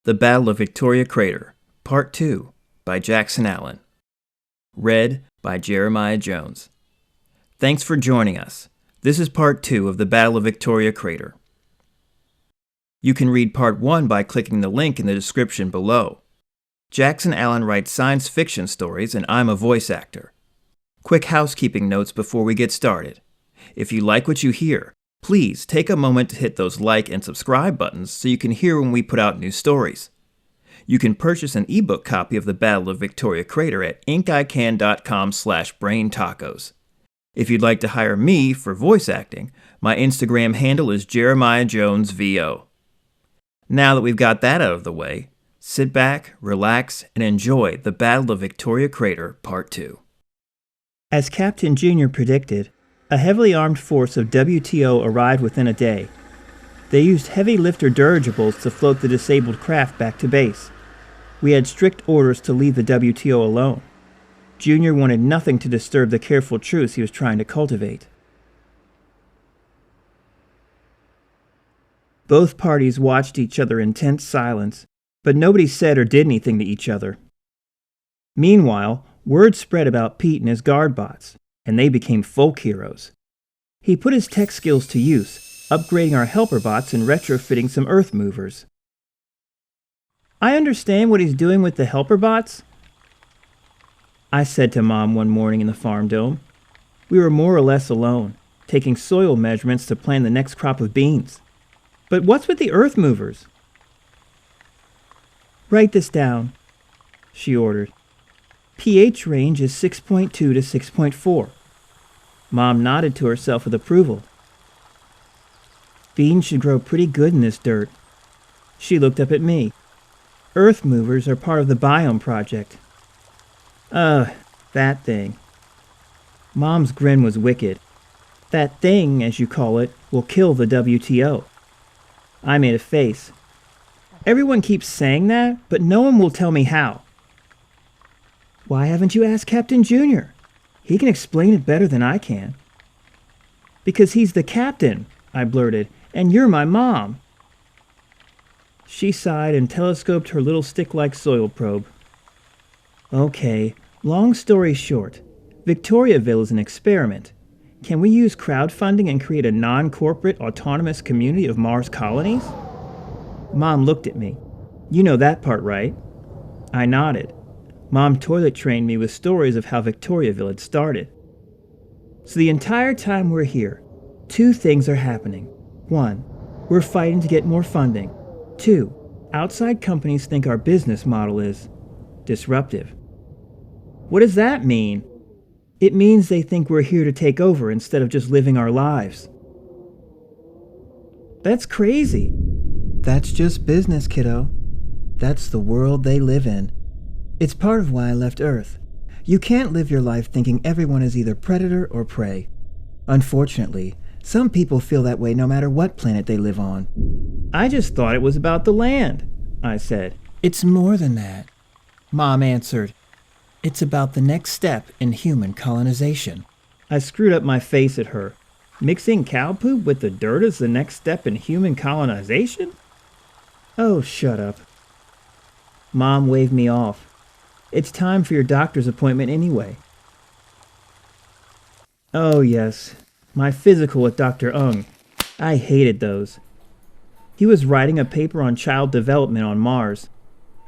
The Battle of Victoria Crater, Part 2, by Jackson Allen. Read by Jeremiah Jones. Thanks for joining us. This is Part 2 of the Battle of Victoria Crater. You can read Part 1 by clicking the link in the description below. Jackson Allen writes science fiction stories, and I'm a voice actor. Quick housekeeping notes before we get started. If you like what you hear, please take a moment to hit those like and subscribe buttons so you can hear when we put out new stories. You can purchase an ebook copy of The Battle of Victoria Crater at inkican.com/braintacos. If you'd like to hire me for voice acting, my Instagram handle is JeremiahJonesVO. Now that we've got that out of the way, sit back, relax, and enjoy The Battle of Victoria Crater Part 2. As Captain Junior predicted, a heavily armed force of WTO arrived within a day. They used heavy lifter dirigibles to float the disabled craft back to base. We had strict orders to leave the WTO alone. Junior wanted nothing to disturb the careful truce he was trying to cultivate. Both parties watched each other in tense silence, but nobody said or did anything to each other. Meanwhile, word spread about Pete and his guard bots, and they became folk heroes. He put his tech skills to use, upgrading our helper bots and retrofitting some earth movers. I understand what he's doing with the helper bots, I said to Mom one morning in the farm dome. We were more or less alone, taking soil measurements to plan the next crop of beans. But what's with the earth movers? Write this down, she ordered. pH range is 6.2 to 6.4. Mom nodded to herself with approval. Beans should grow pretty good in this dirt. She looked up at me. Earth movers are part of the biome project. That thing. Mom's grin was wicked. That thing, as you call it, will kill the WTO. I made a face. Everyone keeps saying that, but no one will tell me how. Why haven't you asked Captain Junior? He can explain it better than I can. Because he's the captain, I blurted, and you're my mom. She sighed and telescoped her little stick-like soil probe. Okay, long story short, Victoriaville is an experiment. Can we use crowdfunding and create a non-corporate autonomous community of Mars colonies? Mom looked at me. You know that part, right? I nodded. Mom toilet trained me with stories of how Victoriaville had started. So the entire time we're here, two things are happening. One, we're fighting to get more funding. Two, outside companies think our business model is disruptive. What does that mean? It means they think we're here to take over instead of just living our lives. That's crazy. That's just business, kiddo. That's the world they live in. It's part of why I left Earth. You can't live your life thinking everyone is either predator or prey. Unfortunately, some people feel that way no matter what planet they live on. I just thought it was about the land, I said. It's more than that, Mom answered. It's about the next step in human colonization. I screwed up my face at her. Mixing cow poop with the dirt is the next step in human colonization? Oh, shut up. Mom waved me off. It's time for your doctor's appointment anyway. Oh, yes. My physical with Dr. Ung. I hated those. He was writing a paper on child development on Mars.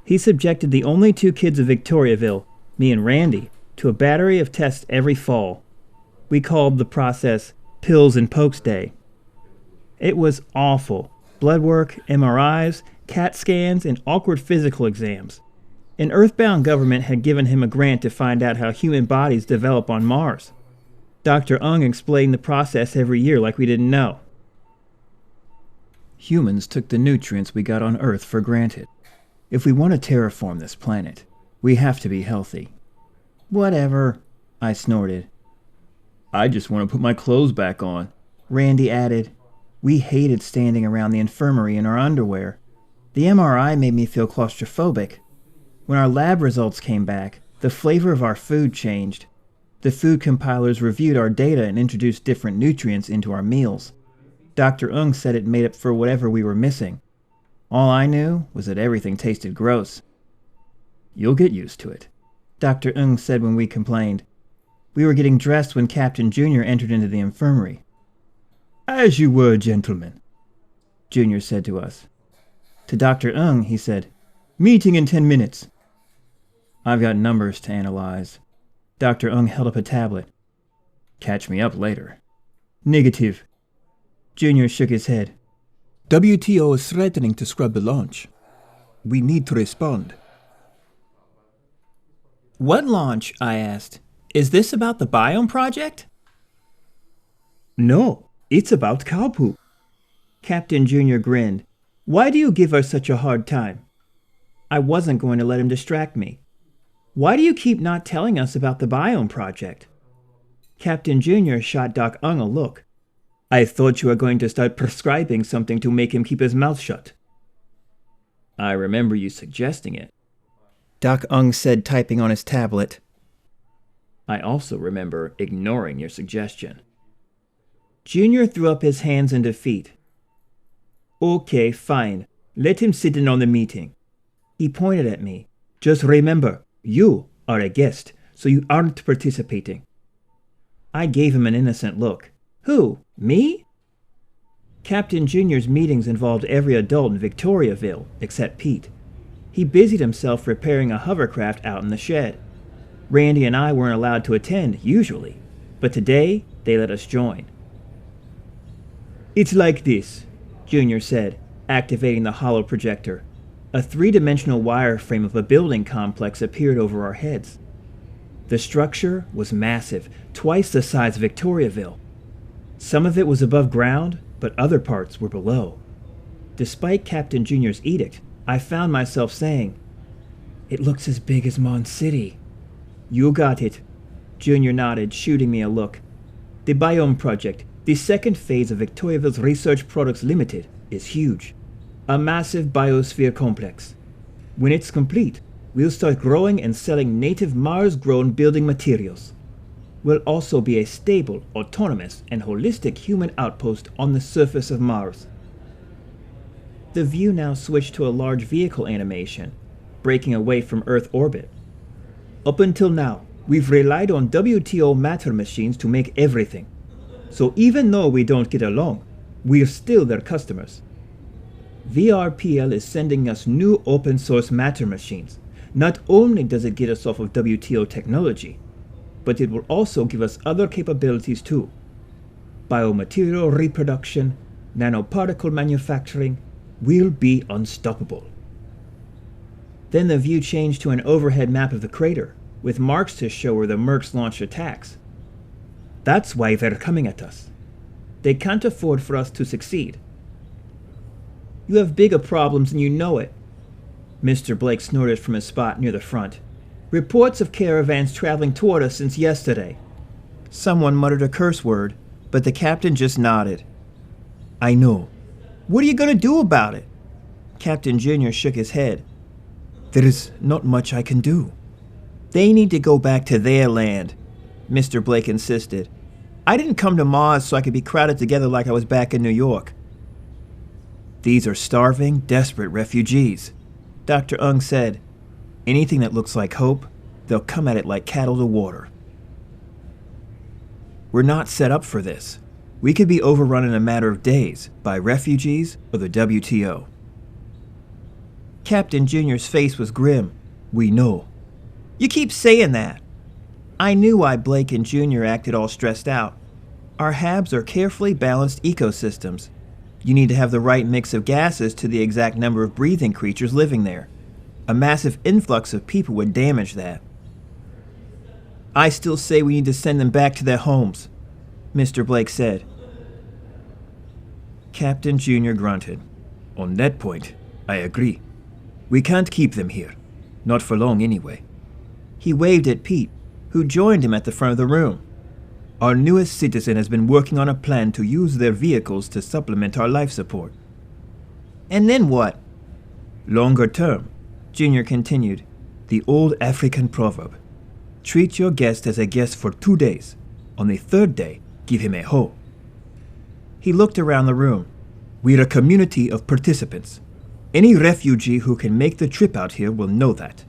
He subjected the only two kids of Victoriaville, me and Randy, to a battery of tests every fall. We called the process Pills and Pokes Day. It was awful. Blood work, MRIs, CAT scans, and awkward physical exams. An earthbound government had given him a grant to find out how human bodies develop on Mars. Dr. Ung explained the process every year like we didn't know. Humans took the nutrients we got on Earth for granted. If we want to terraform this planet, we have to be healthy. Whatever, I snorted. I just want to put my clothes back on, Randy added. We hated standing around the infirmary in our underwear. The MRI made me feel claustrophobic. When our lab results came back, the flavor of our food changed. The food compilers reviewed our data and introduced different nutrients into our meals. Dr. Ung said it made up for whatever we were missing. All I knew was that everything tasted gross. You'll get used to it, Dr. Ung said when we complained. We were getting dressed when Captain Junior entered into the infirmary. As you were, gentlemen, Junior said to us. To Dr. Ung, he said, meeting in 10 minutes. I've got numbers to analyze. Dr. Ung held up a tablet. Catch me up later. Negative. Junior shook his head. WTO is threatening to scrub the launch. We need to respond. What launch? I asked. Is this about the biome project? No, it's about cow poop. Captain Junior grinned. Why do you give us such a hard time? I wasn't going to let him distract me. Why do you keep not telling us about the biome project? Captain Junior shot Doc Ung a look. I thought you were going to start prescribing something to make him keep his mouth shut. I remember you suggesting it, Doc Ung said, typing on his tablet. I also remember ignoring your suggestion. Junior threw up his hands in defeat. Okay, fine. Let him sit in on the meeting. He pointed at me. Just remember, you are a guest, so you aren't participating. I gave him an innocent look. Who? Me? Captain Junior's meetings involved every adult in Victoriaville, except Pete. He busied himself repairing a hovercraft out in the shed. Randy and I weren't allowed to attend, usually, but today they let us join. It's like this, Junior said, activating the holo projector. A three-dimensional wireframe of a building complex appeared over our heads. The structure was massive, twice the size of Victoriaville. Some of it was above ground, but other parts were below. Despite Captain Junior's edict, I found myself saying, "It looks as big as Mon City." You got it. Junior nodded, shooting me a look. The Biome Project, the second phase of Victoriaville's Research Products Limited, is huge. A massive biosphere complex. When it's complete, we'll start growing and selling native Mars-grown building materials. We'll also be a stable, autonomous, and holistic human outpost on the surface of Mars. The view now switched to a large vehicle animation, breaking away from Earth orbit. Up until now, we've relied on WTO matter machines to make everything. So even though we don't get along, we're still their customers. VRPL is sending us new open source matter machines. Not only does it get us off of WTO technology, but it will also give us other capabilities too. Biomaterial reproduction, nanoparticle manufacturing. We'll be unstoppable. Then the view changed to an overhead map of the crater, with marks to show where the mercs launched attacks. That's why they're coming at us. They can't afford for us to succeed. You have bigger problems and you know it. Mr. Blake snorted from his spot near the front. Reports of caravans traveling toward us since yesterday. Someone muttered a curse word, but the captain just nodded. I know. What are you going to do about it? Captain Junior shook his head. There is not much I can do. They need to go back to their land, Mr. Blake insisted. I didn't come to Mars so I could be crowded together like I was back in New York. These are starving, desperate refugees, Dr. Ung said. Anything that looks like hope, they'll come at it like cattle to water. We're not set up for this. We could be overrun in a matter of days by refugees or the WTO. Captain Junior's face was grim. We know. You keep saying that. I knew why Blake and Junior acted all stressed out. Our HABs are carefully balanced ecosystems. You need to have the right mix of gases to the exact number of breathing creatures living there. A massive influx of people would damage that. I still say we need to send them back to their homes, Mr. Blake said. Captain Junior grunted. On that point, I agree. We can't keep them here. Not for long anyway. He waved at Pete, who joined him at the front of the room. Our newest citizen has been working on a plan to use their vehicles to supplement our life support. And then what? Longer term, Junior continued. The old African proverb. Treat your guest as a guest for 2 days. On the third day, give him a hoe. He looked around the room. We're a community of participants. Any refugee who can make the trip out here will know that.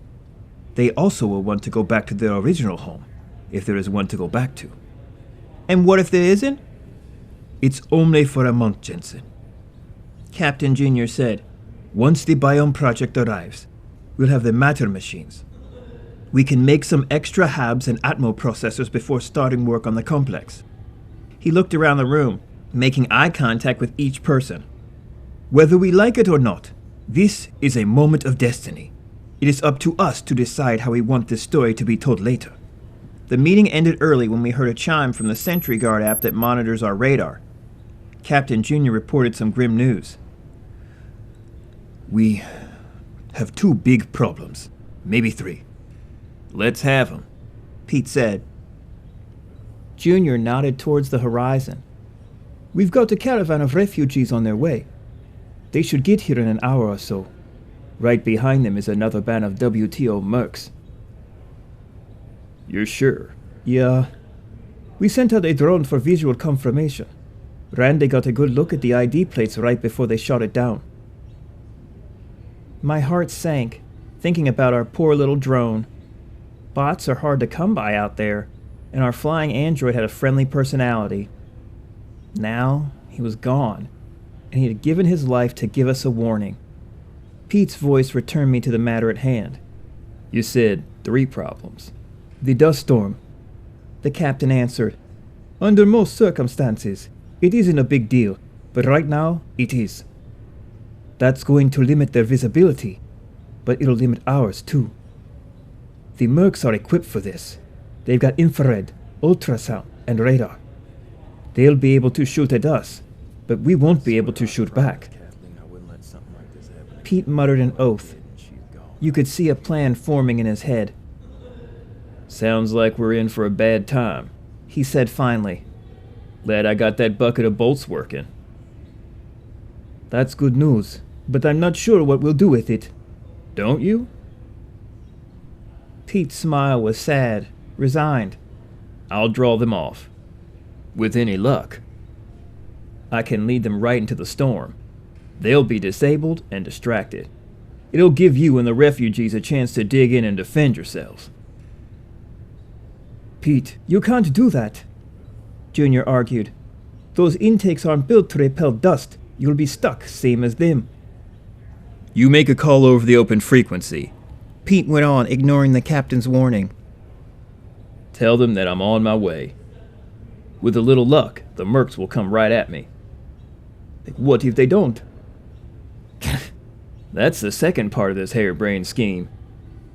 They also will want to go back to their original home, if there is one to go back to. And what if there isn't? It's only for a month, Jensen. Captain Junior said. Once the biome project arrives, we'll have the matter machines. We can make some extra HABs and Atmo processors before starting work on the complex. He looked around the room, making eye contact with each person. Whether we like it or not, this is a moment of destiny. It is up to us to decide how we want this story to be told later. The meeting ended early when we heard a chime from the Sentry Guard app that monitors our radar. Captain Junior reported some grim news. We have 2 big problems, maybe 3. Let's have them, Pete said. Junior nodded towards the horizon. We've got a caravan of refugees on their way. They should get here in an hour or so. Right behind them is another band of WTO mercs. You're sure? Yeah. We sent out a drone for visual confirmation. Randy got a good look at the ID plates right before they shot it down. My heart sank, thinking about our poor little drone. Bots are hard to come by out there, and our flying android had a friendly personality. Now, he was gone, and he had given his life to give us a warning. Pete's voice returned me to the matter at hand. You said 3 problems. The dust storm, the captain answered. Under most circumstances, it isn't a big deal, but right now, it is. That's going to limit their visibility, but it'll limit ours too. The mercs are equipped for this. They've got infrared, ultrasound, and radar. They'll be able to shoot at us, but we won't be able to shoot back. Pete muttered an oath. You could see a plan forming in his head. Sounds like we're in for a bad time, he said finally. Glad I got that bucket of bolts working. That's good news, but I'm not sure what we'll do with it. Don't you? Pete's smile was sad, resigned. I'll draw them off. With any luck. I can lead them right into the storm. They'll be disabled and distracted. It'll give you and the refugees a chance to dig in and defend yourselves. Pete, you can't do that, Junior argued. Those intakes aren't built to repel dust. You'll be stuck, same as them. You make a call over the open frequency, Pete went on, ignoring the captain's warning. Tell them that I'm on my way. With a little luck, the mercs will come right at me. What if they don't? That's the second part of this harebrained scheme.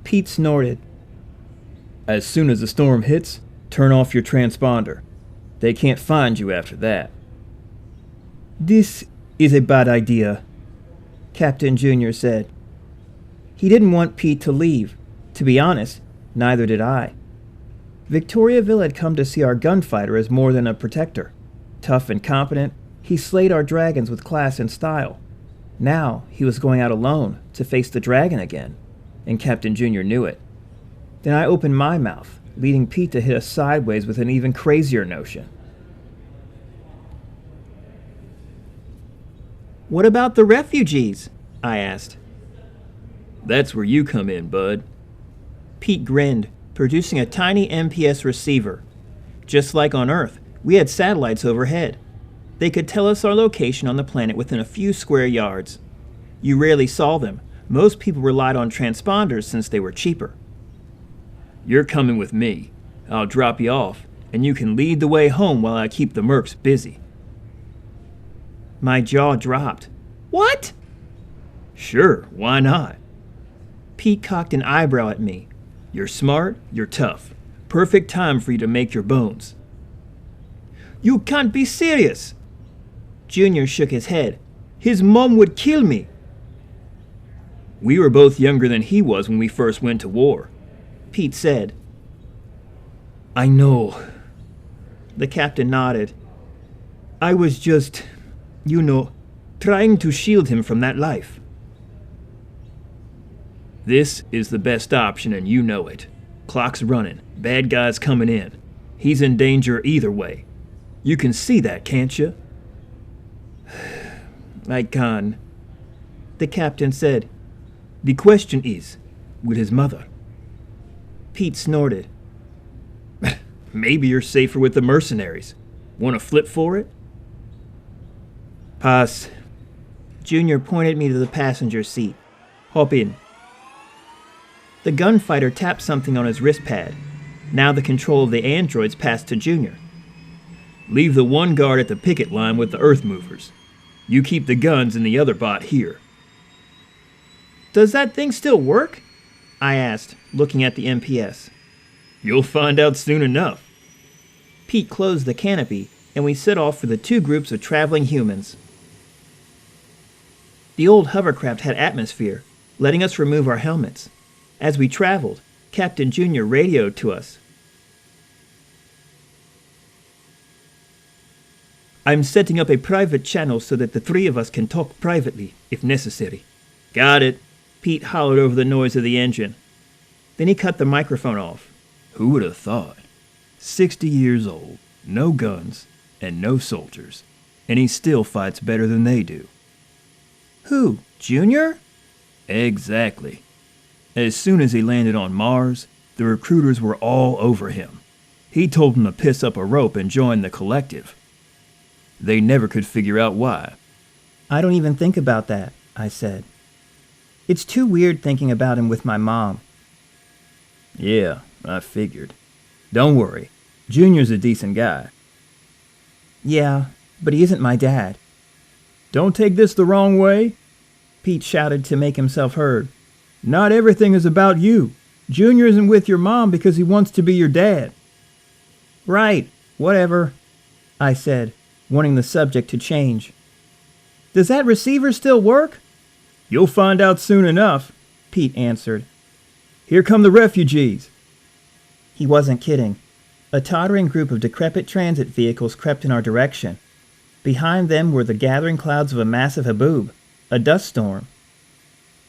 Pete snorted. As soon as the storm hits, turn off your transponder. They can't find you after that. This is a bad idea, Captain Junior said. He didn't want Pete to leave. To be honest, neither did I. Victoriaville had come to see our gunfighter as more than a protector. Tough and competent, he slayed our dragons with class and style. Now he was going out alone to face the dragon again, and Captain Junior knew it. Then I opened my mouth, leading Pete to hit us sideways with an even crazier notion. What about the refugees? I asked. That's where you come in, bud. Pete grinned, producing a tiny MPS receiver. Just like on Earth, we had satellites overhead. They could tell us our location on the planet within a few square yards. You rarely saw them. Most people relied on transponders since they were cheaper. You're coming with me. I'll drop you off, and you can lead the way home while I keep the mercs busy. My jaw dropped. What? Sure, why not? Pete cocked an eyebrow at me. You're smart, you're tough. Perfect time for you to make your bones. You can't be serious. Junior shook his head. His mom would kill me. We were both younger than he was when we first went to war, Pete said. I know. The captain nodded. I was just, trying to shield him from that life. This is the best option and you know it. Clock's running. Bad guys coming in. He's in danger either way. You can see that, can't you? I can. The captain said. The question is, with his mother. Pete snorted. Maybe you're safer with the mercenaries. Want to flip for it? Pass. Junior pointed me to the passenger seat. Hop in. The gunfighter tapped something on his wrist pad. Now the control of the androids passed to Junior. Leave the one guard at the picket line with the earth movers. You keep the guns and the other bot here. Does that thing still work? I asked, looking at the MPS. You'll find out soon enough. Pete closed the canopy, and we set off for the two groups of traveling humans. The old hovercraft had atmosphere, letting us remove our helmets. As we traveled, Captain Junior radioed to us. I'm setting up a private channel so that the three of us can talk privately, if necessary. Got it. Pete hollered over the noise of the engine. Then he cut the microphone off. Who would have thought? 60 years old, no guns, and no soldiers. And he still fights better than they do. Who? Junior? Exactly. As soon as he landed on Mars, the recruiters were all over him. He told them to piss up a rope and join the collective. They never could figure out why. I don't even think about that, I said. It's too weird thinking about him with my mom. Yeah, I figured. Don't worry. Junior's a decent guy. Yeah, but he isn't my dad. Don't take this the wrong way, Pete shouted to make himself heard. Not everything is about you. Junior isn't with your mom because he wants to be your dad. Right, whatever, I said, wanting the subject to change. Does that receiver still work? You'll find out soon enough, Pete answered. Here come the refugees. He wasn't kidding. A tottering group of decrepit transit vehicles crept in our direction. Behind them were the gathering clouds of a massive haboob, a dust storm.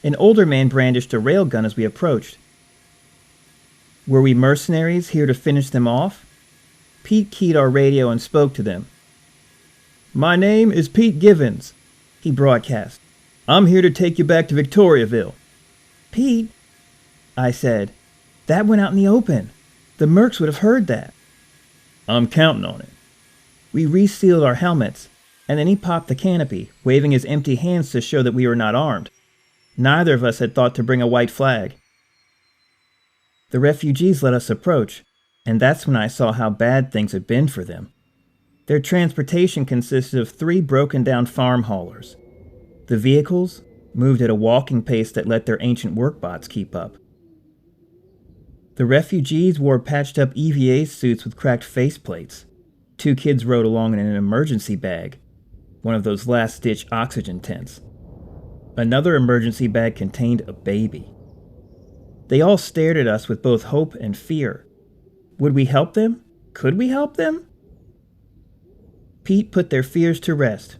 An older man brandished a railgun as we approached. Were we mercenaries here to finish them off? Pete keyed our radio and spoke to them. My name is Pete Givens, he broadcast. I'm here to take you back to Victoriaville. Pete, I said, that went out in the open. The mercs would have heard that. I'm counting on it. We resealed our helmets, and then he popped the canopy, waving his empty hands to show that we were not armed. Neither of us had thought to bring a white flag. The refugees let us approach, and that's when I saw how bad things had been for them. Their transportation consisted of 3 broken-down farm haulers. The vehicles moved at a walking pace that let their ancient work bots keep up. The refugees wore patched-up EVA suits with cracked faceplates. 2 kids rode along in an emergency bag, one of those last-ditch oxygen tents. Another emergency bag contained a baby. They all stared at us with both hope and fear. Would we help them? Could we help them? Pete put their fears to rest.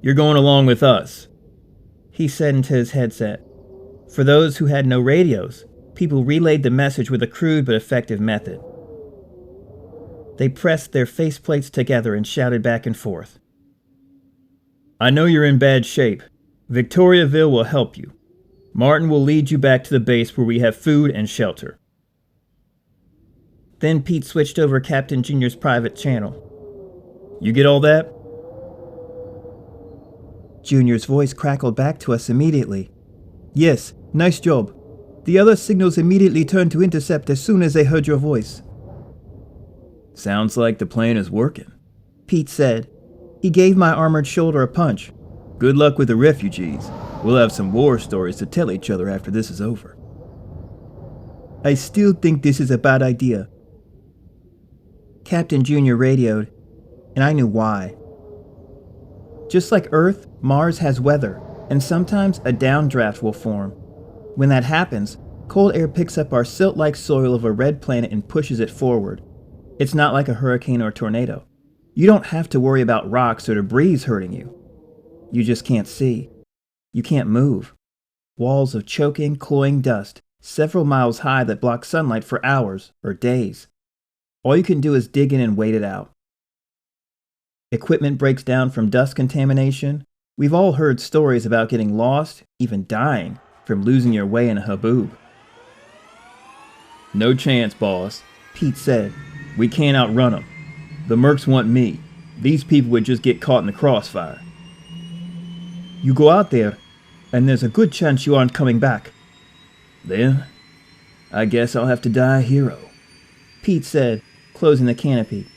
You're going along with us, he said into his headset. For those who had no radios, people relayed the message with a crude but effective method. They pressed their faceplates together and shouted back and forth. I know you're in bad shape. Victoriaville will help you. Martin will lead you back to the base where we have food and shelter. Then Pete switched over Captain Junior's private channel. You get all that? Junior's voice crackled back to us immediately. Yes, nice job. The other signals immediately turned to intercept as soon as they heard your voice. Sounds like the plan is working, Pete said. He gave my armored shoulder a punch. Good luck with the refugees. We'll have some war stories to tell each other after this is over. I still think this is a bad idea. Captain Junior radioed, and I knew why. Just like Earth, Mars has weather, and sometimes a downdraft will form. When that happens, cold air picks up our silt-like soil of a red planet and pushes it forward. It's not like a hurricane or tornado. You don't have to worry about rocks or debris hurting you. You just can't see. You can't move. Walls of choking, cloying dust, several miles high that block sunlight for hours or days. All you can do is dig in and wait it out. Equipment breaks down from dust contamination, We've all heard stories about getting lost, even dying, from losing your way in a haboob. No chance, boss, Pete said. We can't outrun them. The mercs want me. These people would just get caught in the crossfire. You go out there, and there's a good chance you aren't coming back. Then, I guess I'll have to die a hero, Pete said, closing the canopy.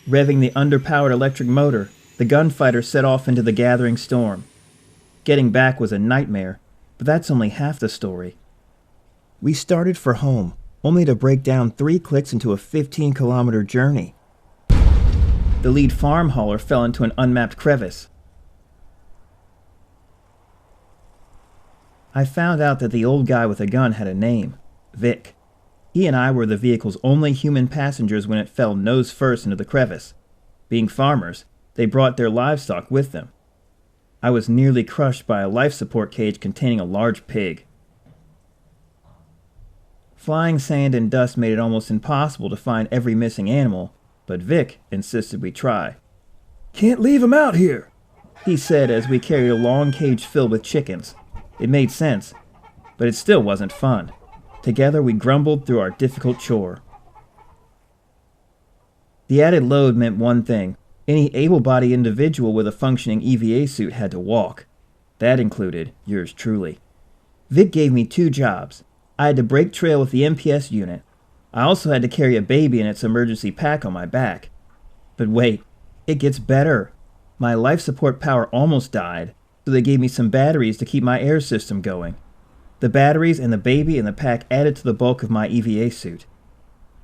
Revving the underpowered electric motor, the gunfighter set off into the gathering storm. Getting back was a nightmare, but that's only half the story. We started for home, only to break down 3 clicks into a 15-kilometer journey. The lead farm hauler fell into an unmapped crevice. I found out that the old guy with a gun had a name, Vic. He and I were the vehicle's only human passengers when it fell nose first into the crevice. Being farmers, they brought their livestock with them. I was nearly crushed by a life support cage containing a large pig. Flying sand and dust made it almost impossible to find every missing animal, but Vic insisted we try. Can't leave him out here, he said as we carried a long cage filled with chickens. It made sense, but it still wasn't fun. Together we grumbled through our difficult chore. The added load meant one thing. Any able-bodied individual with a functioning EVA suit had to walk. That included yours truly. Vic gave me 2 jobs. I had to break trail with the MPS unit. I also had to carry a baby in its emergency pack on my back. But wait, it gets better. My life support power almost died, so they gave me some batteries to keep my air system going. The batteries and the baby in the pack added to the bulk of my EVA suit.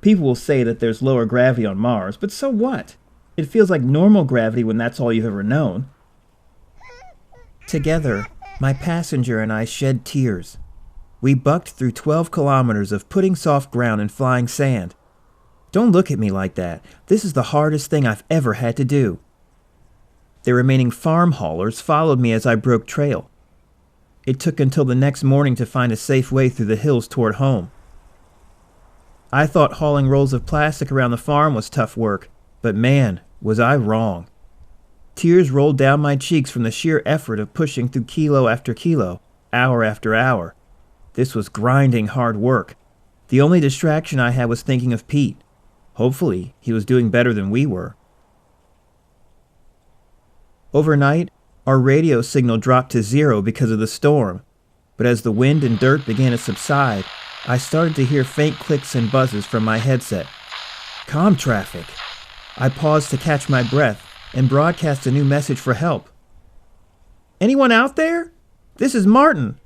People will say that there's lower gravity on Mars, but so what? It feels like normal gravity when that's all you've ever known. Together, my passenger and I shed tears. We bucked through 12 kilometers of putting soft ground and flying sand. Don't look at me like that. This is the hardest thing I've ever had to do. The remaining farm haulers followed me as I broke trail. It took until the next morning to find a safe way through the hills toward home. I thought hauling rolls of plastic around the farm was tough work, but man, was I wrong. Tears rolled down my cheeks from the sheer effort of pushing through kilo after kilo, hour after hour. This was grinding hard work. The only distraction I had was thinking of Pete. Hopefully, he was doing better than we were. Overnight, our radio signal dropped to 0 because of the storm, but as the wind and dirt began to subside, I started to hear faint clicks and buzzes from my headset. Comm traffic. I paused to catch my breath and broadcast a new message for help. Anyone out there? This is Martin.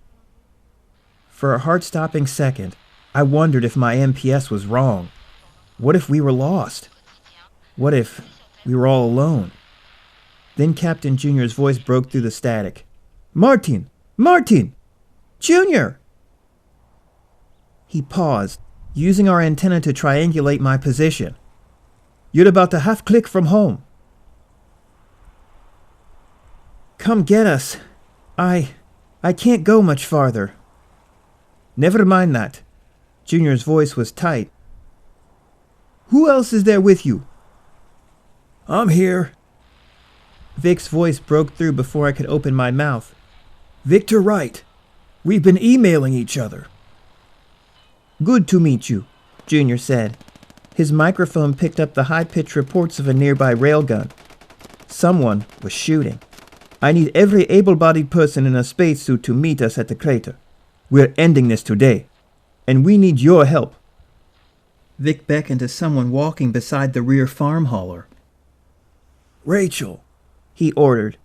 For a heart-stopping second, I wondered if my MPS was wrong. What if we were lost? What if we were all alone? Then Captain Junior's voice broke through the static. Martin! Martin! Junior! He paused, using our antenna to triangulate my position. You're about a half click from home. Come get us. I can't go much farther. Never mind that. Junior's voice was tight. Who else is there with you? I'm here. Vic's voice broke through before I could open my mouth. Victor Wright. We've been emailing each other. Good to meet you, Junior said. His microphone picked up the high-pitched reports of a nearby railgun. Someone was shooting. I need every able-bodied person in a spacesuit to meet us at the crater. We're ending this today, and we need your help. Vic beckoned to someone walking beside the rear farm hauler. Rachel, he ordered.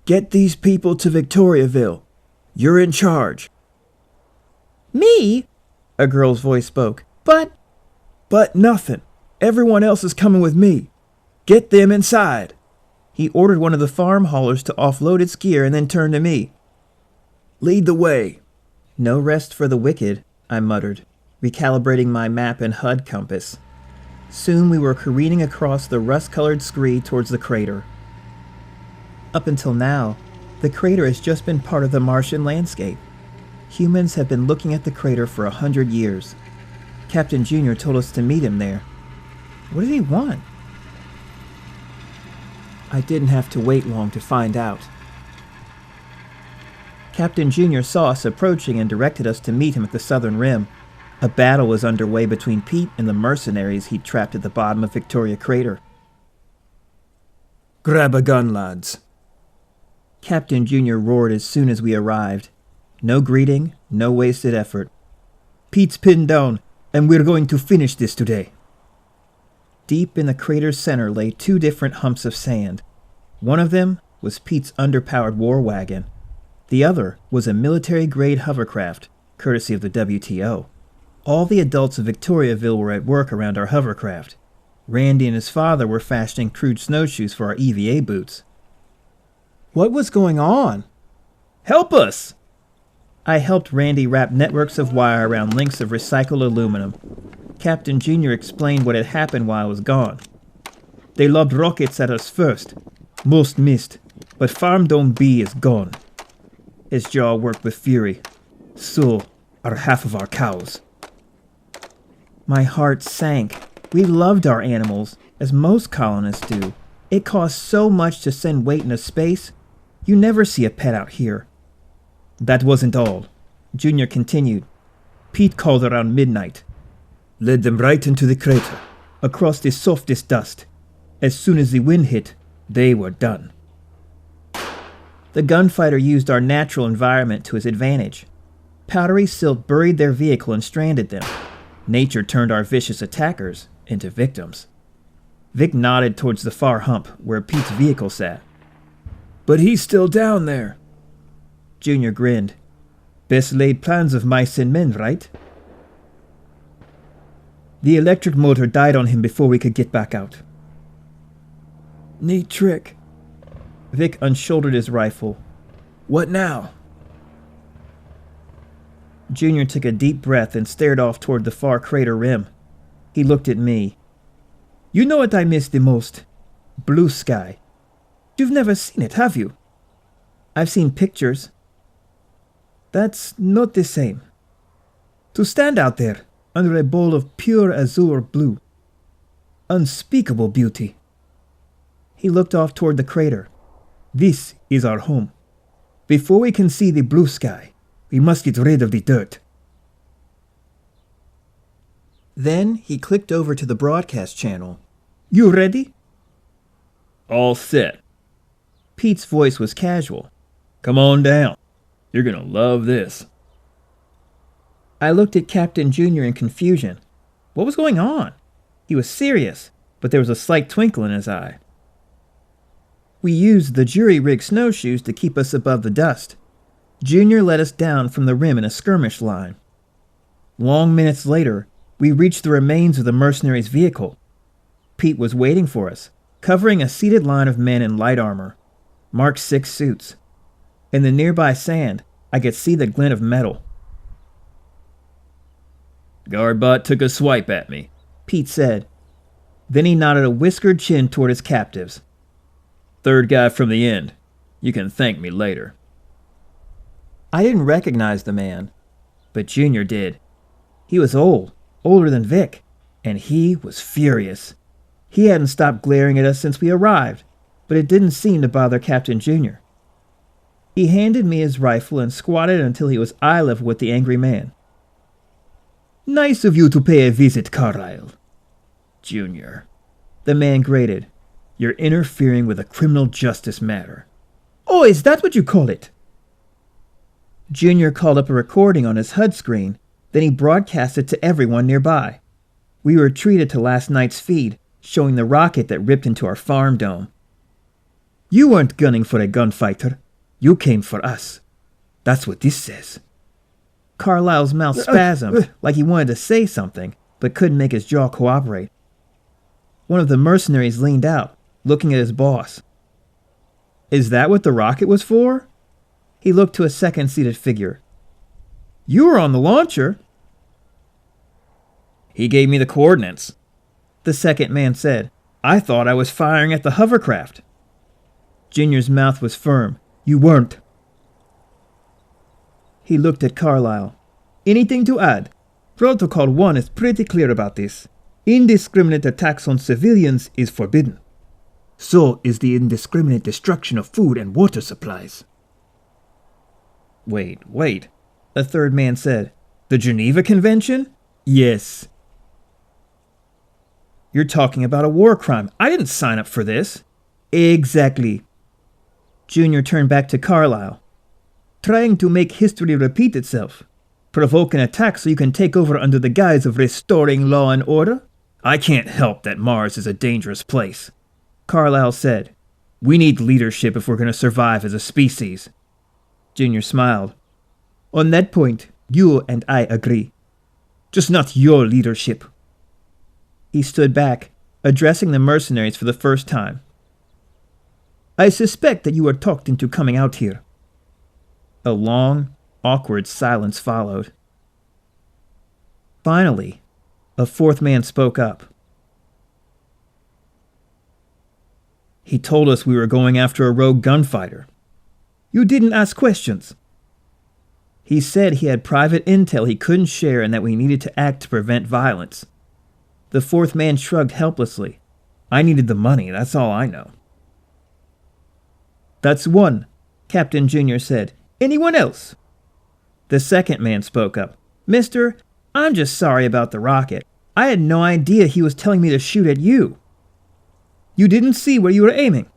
Get these people to Victoriaville. You're in charge. Me? A girl's voice spoke. But nothing. Everyone else is coming with me. Get them inside. He ordered one of the farm haulers to offload its gear and then turned to me. Lead the way. No rest for the wicked, I muttered, recalibrating my map and HUD compass. Soon we were careening across the rust-colored scree towards the crater. Up until now, the crater has just been part of the Martian landscape. Humans have been looking at the crater for 100 years. Captain Junior told us to meet him there. What did he want? I didn't have to wait long to find out. Captain Junior saw us approaching and directed us to meet him at the southern rim. A battle was underway between Pete and the mercenaries he'd trapped at the bottom of Victoria Crater. Grab a gun, lads. Captain Junior roared as soon as we arrived. No greeting, no wasted effort. Pete's pinned down, and we're going to finish this today. Deep in the crater's center lay two different humps of sand. One of them was Pete's underpowered war wagon. The other was a military-grade hovercraft, courtesy of the WTO. All the adults of Victoriaville were at work around our hovercraft. Randy and his father were fashioning crude snowshoes for our EVA boots. What was going on? Help us! I helped Randy wrap networks of wire around links of recycled aluminum. Captain Junior explained what had happened while I was gone. They lobbed rockets at us first. Most missed, but Farm Dome B is gone. His jaw worked with fury. So are half of our cows. My heart sank. We loved our animals, as most colonists do. It costs so much to send weight into space. You never see a pet out here. That wasn't all. Junior continued. Pete called around midnight. Led them right into the crater, across the softest dust. As soon as the wind hit, they were done. The gunfighter used our natural environment to his advantage. Powdery silt buried their vehicle and stranded them. Nature turned our vicious attackers into victims. Vic nodded towards the far hump where Pete's vehicle sat. But he's still down there. Junior grinned. Best laid plans of mice and men, right? The electric motor died on him before we could get back out. Neat trick. Vic unshouldered his rifle. What now? Junior took a deep breath and stared off toward the far crater rim. He looked at me. You know what I miss the most? Blue sky. You've never seen it, have you? I've seen pictures. That's not the same. To stand out there, under a bowl of pure azure blue. Unspeakable beauty. He looked off toward the crater. This is our home. Before we can see the blue sky, we must get rid of the dirt. Then he clicked over to the broadcast channel. You ready? All set. Pete's voice was casual. Come on down. You're gonna love this. I looked at Captain Junior in confusion. What was going on? He was serious, but there was a slight twinkle in his eye. We used the jury-rig snowshoes to keep us above the dust. Junior led us down from the rim in a skirmish line. Long minutes later, we reached the remains of the mercenary's vehicle. Pete was waiting for us, covering a seated line of men in light armor, Mark 6 suits. In the nearby sand, I could see the glint of metal. Guardbot took a swipe at me, Pete said. Then he nodded a whiskered chin toward his captives. Third guy from the end. You can thank me later. I didn't recognize the man, but Junior did. He was old, older than Vic, and he was furious. He hadn't stopped glaring at us since we arrived, but it didn't seem to bother Captain Junior. He handed me his rifle and squatted until he was eye level with the angry man. Nice of you to pay a visit, Carlyle. Junior. The man grated. You're interfering with a criminal justice matter. Oh, is that what you call it? Junior called up a recording on his HUD screen, then he broadcast it to everyone nearby. We were treated to last night's feed, showing the rocket that ripped into our farm dome. You weren't gunning for a gunfighter. You came for us. That's what this says. Carlyle's mouth spasmed, like he wanted to say something, but couldn't make his jaw cooperate. One of the mercenaries leaned out, looking at his boss. Is that what the rocket was for? He looked to a second-seated figure. You were on the launcher. He gave me the coordinates, the second man said. I thought I was firing at the hovercraft. Junior's mouth was firm. You weren't. He looked at Carlyle. Anything to add? Protocol 1 is pretty clear about this. Indiscriminate attacks on civilians is forbidden. So is the indiscriminate destruction of food and water supplies. Wait. A third man said. The Geneva Convention? Yes. You're talking about a war crime. I didn't sign up for this. Exactly. Junior turned back to Carlyle. Trying to make history repeat itself. Provoke an attack so you can take over under the guise of restoring law and order? I can't help that Mars is a dangerous place, Carlyle said. We need leadership if we're going to survive as a species. Junior smiled. On that point, you and I agree. Just not your leadership. He stood back, addressing the mercenaries for the first time. I suspect that you were talked into coming out here. A long, awkward silence followed. Finally, a fourth man spoke up. He told us we were going after a rogue gunfighter. You didn't ask questions. He said he had private intel he couldn't share and that we needed to act to prevent violence. The fourth man shrugged helplessly. I needed the money, that's all I know. That's one, Captain Junior said. Anyone else? The second man spoke up. Mister, I'm just sorry about the rocket. I had no idea he was telling me to shoot at you. You didn't see where you were aiming.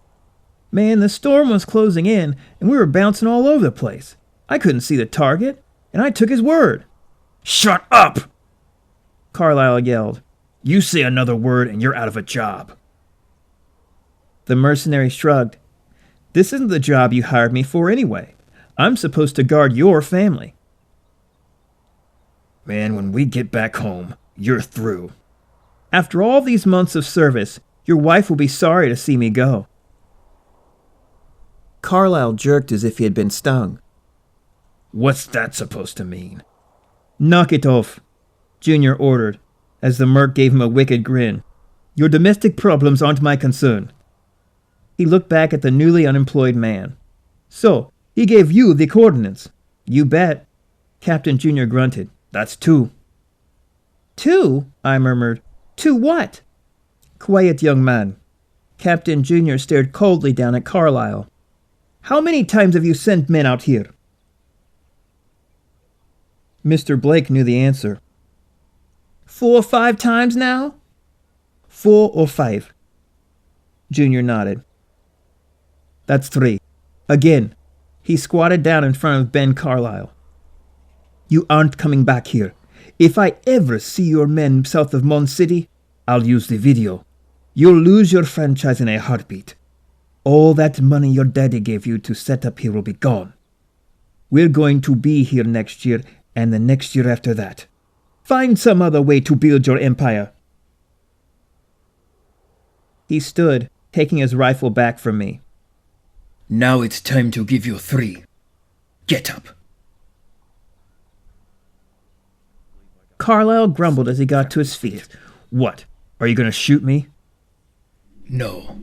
Man, the storm was closing in, and we were bouncing all over the place. I couldn't see the target, and I took his word. Shut up! Carlyle yelled. You say another word and you're out of a job. The mercenary shrugged. This isn't the job you hired me for anyway. I'm supposed to guard your family. Man, when we get back home, you're through. After all these months of service, your wife will be sorry to see me go. Carlyle jerked as if he had been stung. What's that supposed to mean? Knock it off, Junior ordered, as the merc gave him a wicked grin. Your domestic problems aren't my concern. He looked back at the newly unemployed man. So, he gave you the coordinates. You bet. Captain Junior grunted. That's 2. 2? I murmured. 2 what? Quiet, young man. Captain Junior stared coldly down at Carlyle. How many times have you sent men out here? Mr. Blake knew the answer. 4 or 5 times now? 4 or 5. Junior nodded. That's 3. Again, he squatted down in front of Ben Carlyle. You aren't coming back here. If I ever see your men south of Mon City, I'll use the video. You'll lose your franchise in a heartbeat. All that money your daddy gave you to set up here will be gone. We're going to be here next year and the next year after that. Find some other way to build your empire. He stood, taking his rifle back from me. Now it's time to give you 3. Get up. Carlyle grumbled as he got to his feet. What? Are you going to shoot me? No.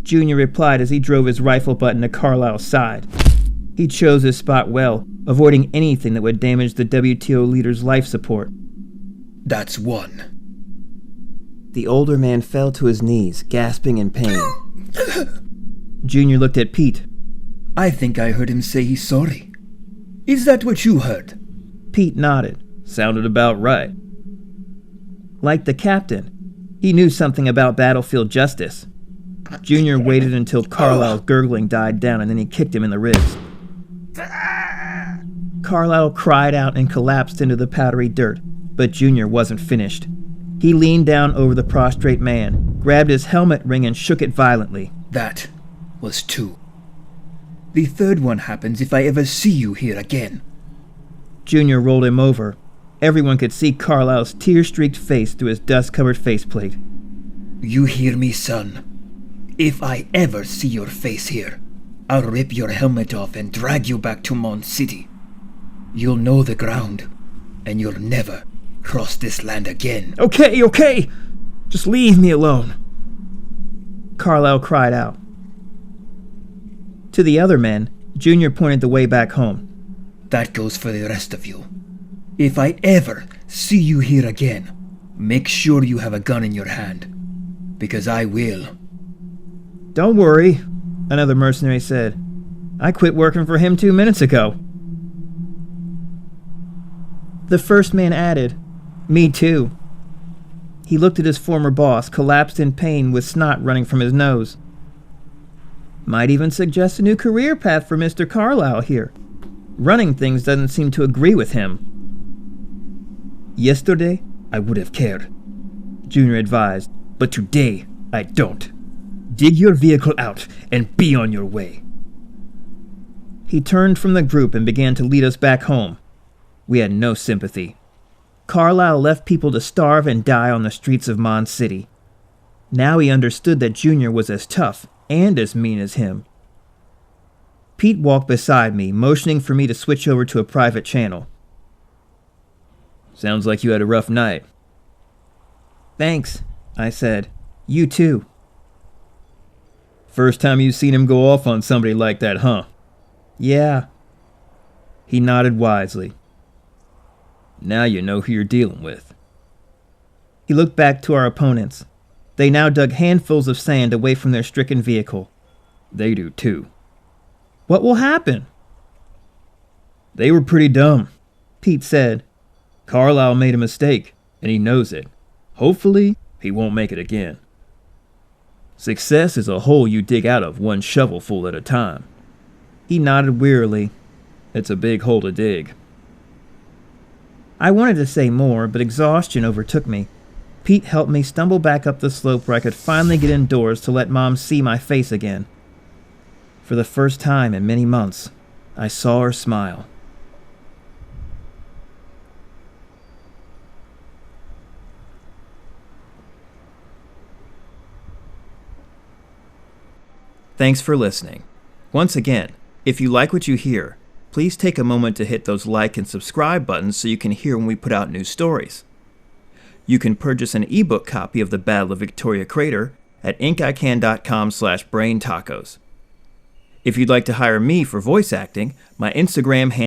Junior replied as he drove his rifle butt to Carlyle's side. He chose his spot well, avoiding anything that would damage the WTO leader's life support. That's 1. The older man fell to his knees, gasping in pain. Junior looked at Pete. I think I heard him say he's sorry. Is that what you heard? Pete nodded. Sounded about right. Like the captain, he knew something about battlefield justice. Junior waited until Carlyle's gurgling died down and then he kicked him in the ribs. Carlyle cried out and collapsed into the powdery dirt, but Junior wasn't finished. He leaned down over the prostrate man, grabbed his helmet ring and shook it violently. That was 2. The third one happens if I ever see you here again. Junior rolled him over. Everyone could see Carlyle's tear-streaked face through his dust-covered faceplate. You hear me, son? If I ever see your face here, I'll rip your helmet off and drag you back to Mon City. You'll know the ground, and you'll never cross this land again. Okay. Just leave me alone. Carlyle cried out. To the other men, Junior pointed the way back home. That goes for the rest of you. If I ever see you here again, make sure you have a gun in your hand, because I will. Don't worry, another mercenary said. I quit working for him 2 minutes ago. The first man added, "Me too." He looked at his former boss, collapsed in pain with snot running from his nose. "Might even suggest a new career path for Mr. Carlyle here. Running things doesn't seem to agree with him." "Yesterday, I would have cared," Junior advised, "but today, I don't. Dig your vehicle out and be on your way." He turned from the group and began to lead us back home. We had no sympathy. Carlyle left people to starve and die on the streets of Mon City. Now he understood that Junior was as tough and as mean as him. Pete walked beside me, motioning for me to switch over to a private channel. "Sounds like you had a rough night." "Thanks," I said. "You too." "First time you've seen him go off on somebody like that, huh?" "Yeah." He nodded wisely. "Now you know who you're dealing with." He looked back to our opponents. They now dug handfuls of sand away from their stricken vehicle. "They do too." "What will happen?" "They were pretty dumb," Pete said. "Carlyle made a mistake, and he knows it. Hopefully, he won't make it again. Success is a hole you dig out of one shovelful at a time." He nodded wearily. "It's a big hole to dig." I wanted to say more, but exhaustion overtook me. Pete helped me stumble back up the slope where I could finally get indoors to let Mom see my face again. For the first time in many months, I saw her smile. Thanks for listening. Once again, if you like what you hear, please take a moment to hit those like and subscribe buttons so you can hear when we put out new stories. You can purchase an ebook copy of The Battle of Victoria Crater at inkican.com/braintacos. If you'd like to hire me for voice acting, my Instagram handle